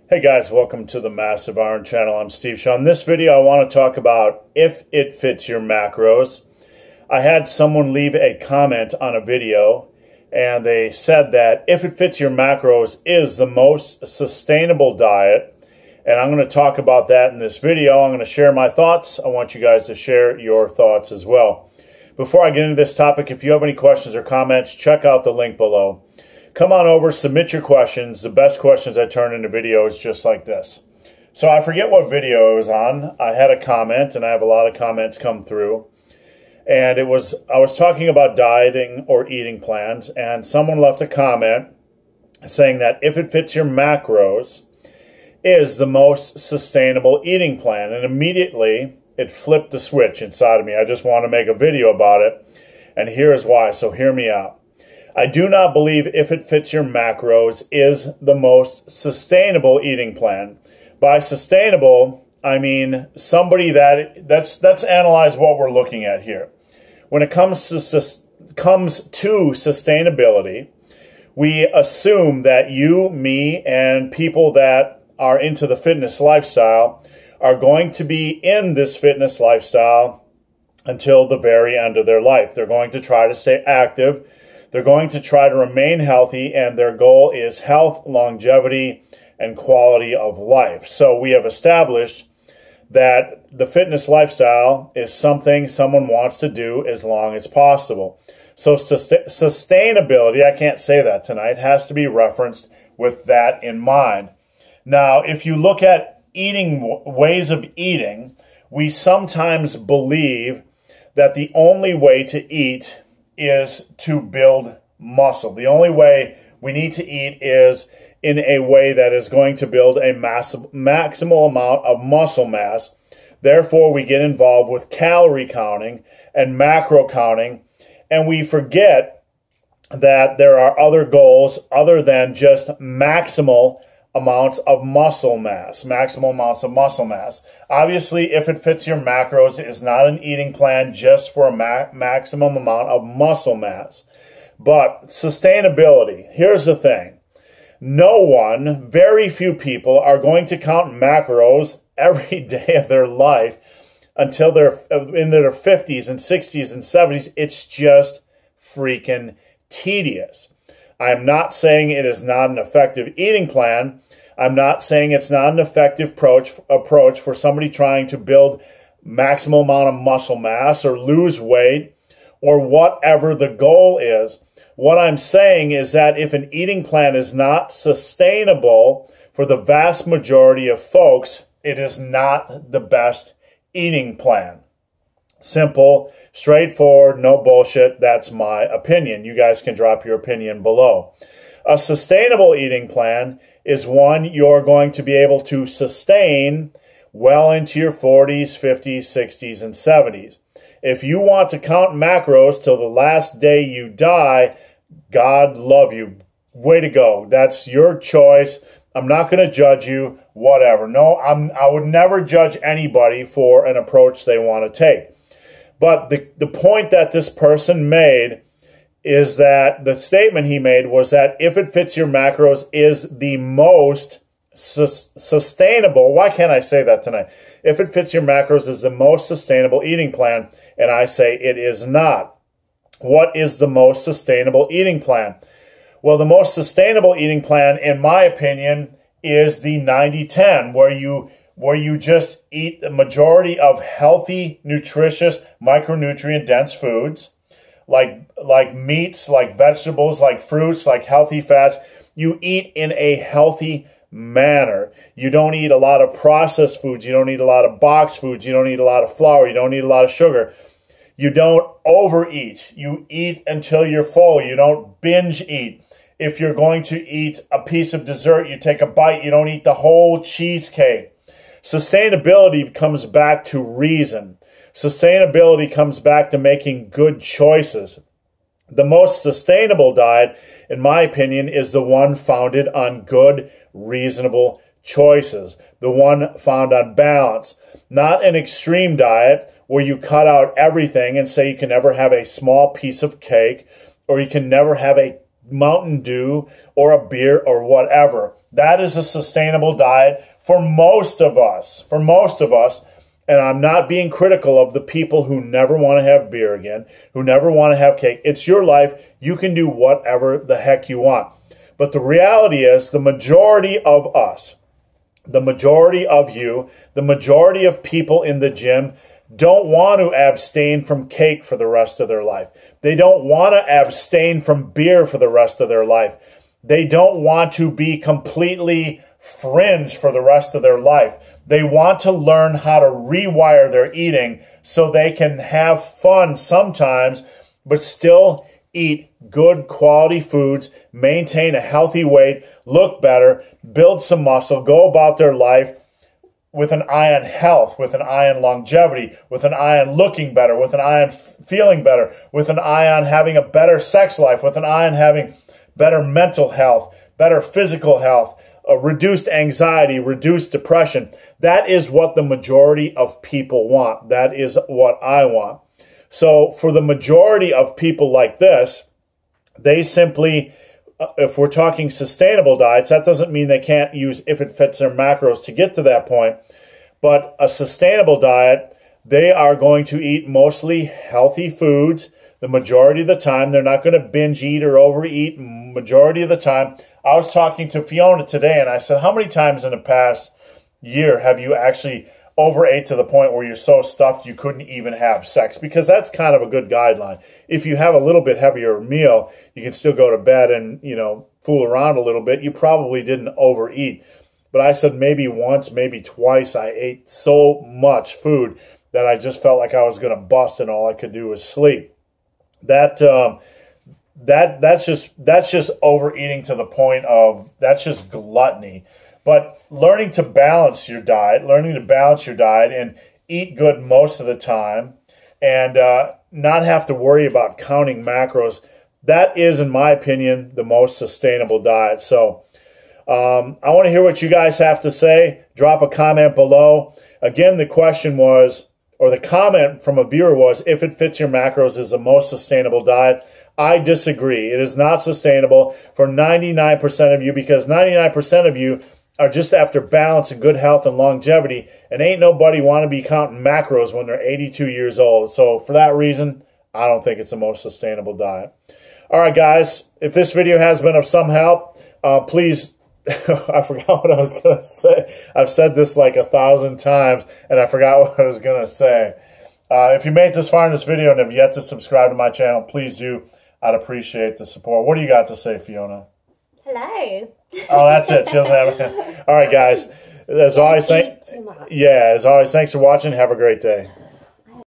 Hey guys, welcome to the Massive Iron Channel. I'm Steve Shaw. In this video, I want to talk about if it fits your macros. I had someone leave a comment on a video, and they said that if it fits your macros is the most sustainable diet. And I'm going to talk about that in this video. I'm going to share my thoughts. I want you guys to share your thoughts as well. Before I get into this topic, if you have any questions or comments, check out the link below. Come on over, submit your questions. The best questions I turn into videos just like this. So I forget what video it was on. I had a comment, and I have a lot of comments come through. And I was talking about dieting or eating plans, and someone left a comment saying that if it fits your macros is the most sustainable eating plan. And immediately it flipped the switch inside of me. I just want to make a video about it. And here's why, so hear me out. I do not believe if it fits your macros is the most sustainable eating plan. By sustainable, I mean somebody let's analyze what we're looking at here. When it comes to sustainability, we assume that you, me, and people that are into the fitness lifestyle are going to be in this fitness lifestyle until the very end of their life. They're going to try to stay active. They're going to try to remain healthy, and their goal is health, longevity, and quality of life. So we have established that the fitness lifestyle is something someone wants to do as long as possible. So sustainability, I can't say that tonight, has to be referenced with that in mind. Now, if you look at ways of eating, we sometimes believe that the only way to eat is to build muscle. The only way we need to eat is in a way that is going to build a maximal amount of muscle mass. Therefore, we get involved with calorie counting and macro counting, and we forget that there are other goals other than just maximal amounts of muscle mass, Obviously, if it fits your macros, it is not an eating plan just for a maximum amount of muscle mass. But sustainability, here's the thing. Very few people are going to count macros every day of their life until they're in their 50s and 60s and 70s. It's just freaking tedious. I'm not saying it is not an effective eating plan. I'm not saying it's not an effective approach for somebody trying to build maximal amount of muscle mass or lose weight or whatever the goal is. What I'm saying is that if an eating plan is not sustainable for the vast majority of folks, it is not the best eating plan. Simple, straightforward, no bullshit. That's my opinion. You guys can drop your opinion below. A sustainable eating plan is one you're going to be able to sustain well into your 40s, 50s, 60s, and 70s. If you want to count macros till the last day you die, God love you. Way to go. That's your choice. I'm not going to judge you, whatever. No, I would never judge anybody for an approach they want to take. But the point that this person made is that the statement he made was that if it fits your macros is the most sustainable. Why can't I say that tonight? If it fits your macros is the most sustainable eating plan, and I say it is not. What is the most sustainable eating plan? Well, the most sustainable eating plan, in my opinion, is the 90-10, where you just eat the majority of healthy, nutritious, micronutrient-dense foods, like meats, like vegetables, like fruits, like healthy fats. You eat in a healthy manner. You don't eat a lot of processed foods. You don't eat a lot of boxed foods. You don't eat a lot of flour. You don't eat a lot of sugar. You don't overeat. You eat until you're full. You don't binge eat. If you're going to eat a piece of dessert, you take a bite. You don't eat the whole cheesecake. Sustainability comes back to reason. Sustainability comes back to making good choices. The most sustainable diet, in my opinion, is the one founded on good, reasonable choices. The one found on balance. Not an extreme diet where you cut out everything and say you can never have a small piece of cake or you can never have a Mountain Dew or a beer or whatever. That is a sustainable diet for most of us. For most of us. And I'm not being critical of the people who never want to have beer again, who never want to have cake. It's your life. You can do whatever the heck you want. But the reality is the majority of us, the majority of you, the majority of people in the gym don't want to abstain from cake for the rest of their life. They don't want to abstain from beer for the rest of their life. They don't want to be completely fringe for the rest of their life. They want to learn how to rewire their eating so they can have fun sometimes, but still eat good quality foods, maintain a healthy weight, look better, build some muscle, go about their life with an eye on health, with an eye on longevity, with an eye on looking better, with an eye on feeling better, with an eye on having a better sex life, with an eye on having better mental health, better physical health, reduced anxiety, reduced depression. That is what the majority of people want. That is what I want. So for the majority of people like this, they simply, if we're talking sustainable diets, that doesn't mean they can't use if it fits their macros to get to that point. But a sustainable diet, they are going to eat mostly healthy foods the majority of the time. They're not going to binge eat or overeat majority of the time. I was talking to Fiona today and I said, how many times in the past year have you actually overate to the point where you're so stuffed you couldn't even have sex? Because that's kind of a good guideline. If you have a little bit heavier meal, you can still go to bed and, fool around a little bit. You probably didn't overeat. But I said maybe once, maybe twice I ate so much food that I just felt like I was going to bust and all I could do was sleep. That's just overeating to the point of, that's just gluttony. But learning to balance your diet and eat good most of the time and not have to worry about counting macros, that is, in my opinion, the most sustainable diet. So I want to hear what you guys have to say. Drop a comment below. Again, the question was, or the comment from a viewer was, if it fits your macros is the most sustainable diet. I disagree. It is not sustainable for 99% of you, because 99% of you are just after balance and good health and longevity, and ain't nobody want to be counting macros when they're 82 years old. So for that reason, I don't think it's the most sustainable diet. All right, guys, if this video has been of some help, please, I forgot what I was going to say. I've said this like 1,000 times, and I forgot what I was going to say. If you made it this far in this video and have yet to subscribe to my channel, please do. I'd appreciate the support. What do you got to say, Fiona? Hello. Oh, that's it. She doesn't have it. All right, guys. As always, thanks for watching. Have a great day.